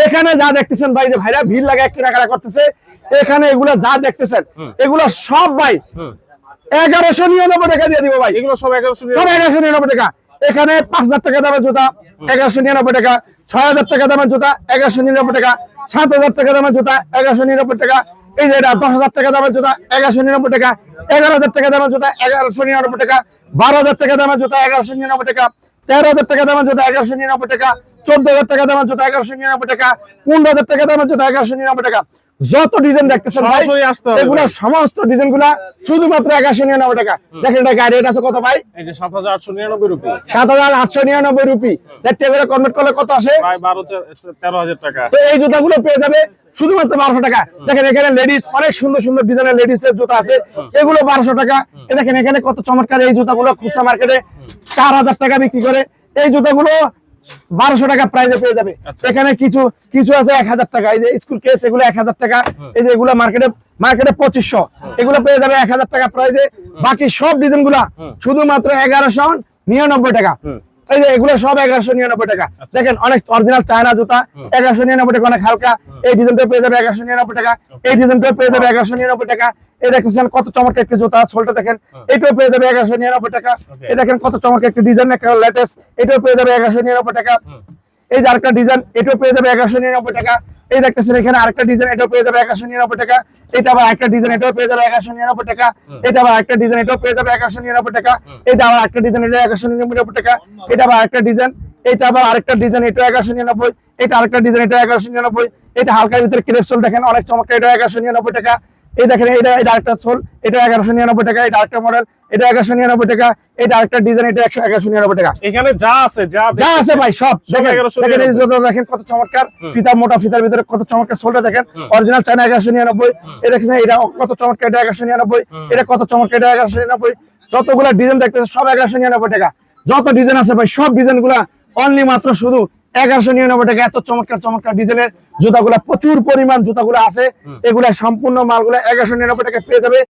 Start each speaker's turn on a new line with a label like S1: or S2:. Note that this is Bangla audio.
S1: এখানে যা দেখতেছেন ভাই, যে ভাইরা ভিড় লাগায় কেনাকাটা করতেছে, এখানে এগুলা যা দেখতেছেন এগুলা সব ভাই 1199 টাকা দিয়ে দিব ভাই।
S2: এগুলো সব
S1: 1199 টাকা। এখানে 5000 টাকা দামের জুতা 1199 টাকা, 6000 টাকা দামের জুতা 1199 টাকা, 7000 টাকা দামের জুতা 1199 টাকা, এই যে এটা 10000 টাকা দামের জুতা 1199 টাকা, 11000 টাকা দামের জুতা 1199 টাকা, 12000 টাকা দামের জুতা 1199 টাকা, 13000 টাকা দামের জুতা 1199 টাকা, 14000 টাকা দামের জুতা 1199 টাকা, 15000 টাকা দামের জুতা 1199 টাকা। যত ডিজাইন দেখতেছেন ভাই, এগুলা সমস্ত ডিজাইন গুলা শুধুমাত্র 1199 টাকা। দেখেন এটা গাড়ি আছে কত ভাই?
S2: এই যে 7899 রুপি,
S1: 7899 রুপি। দেখতে এবারে কনভার্ট করলে কত আসে?
S2: ভাই 13,000 টাকা।
S1: তো এই জুতাগুলো পেয়ে যাবে শুধুমাত্র 1200 টাকা। দেখেন এখানে লেডিস অনেক সুন্দর সুন্দর ডিজাইনের লেডিস এর জুতা আছে, এগুলো 1200 টাকা। দেখেন এখানে কত চমৎকার এই জুতাগুলো খুচরা মার্কেটে 4000 টাকা বিক্রি করে, এই জুতাগুলো 1200 টাকা প্রাইসে পেয়ে যাবে। এখানে কিছু কিছু আছে 1000 টাকা, এই যে স্কুল কেস এগুলো 1000 টাকা, এই যে এগুলো মার্কেটে 2500, এগুলো পেয়ে যাবে 1000 টাকা প্রাইসে। বাকি সব ডিজাইন গুলা শুধুমাত্র 1199 টাকা। এই যে এগুলো সব 1199 টাকা। দেখেন অনেক অরিজিনাল চায়না জুতা 1199 টাকা, অনেক হালকা। এই ডিজাইনটা পেয়ে যাবে 1199 টাকা, এই ডিজাইনটা পেয়ে যাবে 1199 টাকা। এই দেখতেছেন কত চমৎকার একটা জুতা, সোলটা দেখেন, এটাও পেয়ে যাবে 1199 টাকা। এই দেখেন কত চমৎকার একটা ডিজাইন, একটা লেটেস্ট, এটাও পেয়ে যাবে 1199 টাকা। এই যে আরেকটা ডিজাইন, এটাও পেয়ে যাবে 1199 টাকা। এই দেখতেছেন এখানে আরেকটা ডিজাইন, এটাও পেয়ে যাবে 1199 টাকা। এটা আবার একটা ডিজাইন, এটাও পেয়ে যাবে 1199 টাকা। এটা আবার একটা ডিজাইন, এটাও পেয়ে যাবে 1199 টাকা। এটা আবার একটা ডিজাইন, এটা 1199 টাকা। এটা আবার একটা ডিজাইন, এটা আবার আরেকটা ডিজাইন, এটা 1199। এটা আরেকটা ডিজাইন, এটা 1199। এটা হালকার ভিতরে ক্রেপ সোল দেখেন অনেক চমৎকার, এটা 1199 টাকা। এই দেখেন এটা আরেকটা সোল, এটা 1199 টাকা। এটা আরেকটা মডেল, এটা 1199 টাকা। এটা আরেকটা ডিজাইন, এটা 1199 টাকা।
S2: এখানে যা আছে
S1: যা আছে ভাই সব দেখেন। দেখেন এই জুতা দেখেন কত চমৎকার, ফিতা মোটা, ফিতার ভিতরে কত চমৎকার সোলটা দেখেন, অরিজিনাল চায়না 1199। এই দেখেন এটা কত চমৎকার, এটা 1199। এটা কত চমৎকার, এটা 1199। যতগুলা ডিজাইন দেখতেছেন সব 1199 টাকা। যত ডিজাইন আছে ভাই সব ডিজাইন গুলা অনলি মাত্র শুধু 1199 টাকা। এত চমৎকার চমৎকার ডিজাইনের জুতাগুলা, প্রচুর পরিমাণ জুতাগুলা আছে, এগুলা সম্পূর্ণ মালগুলা 1199 টাকা পেয়ে যাবে।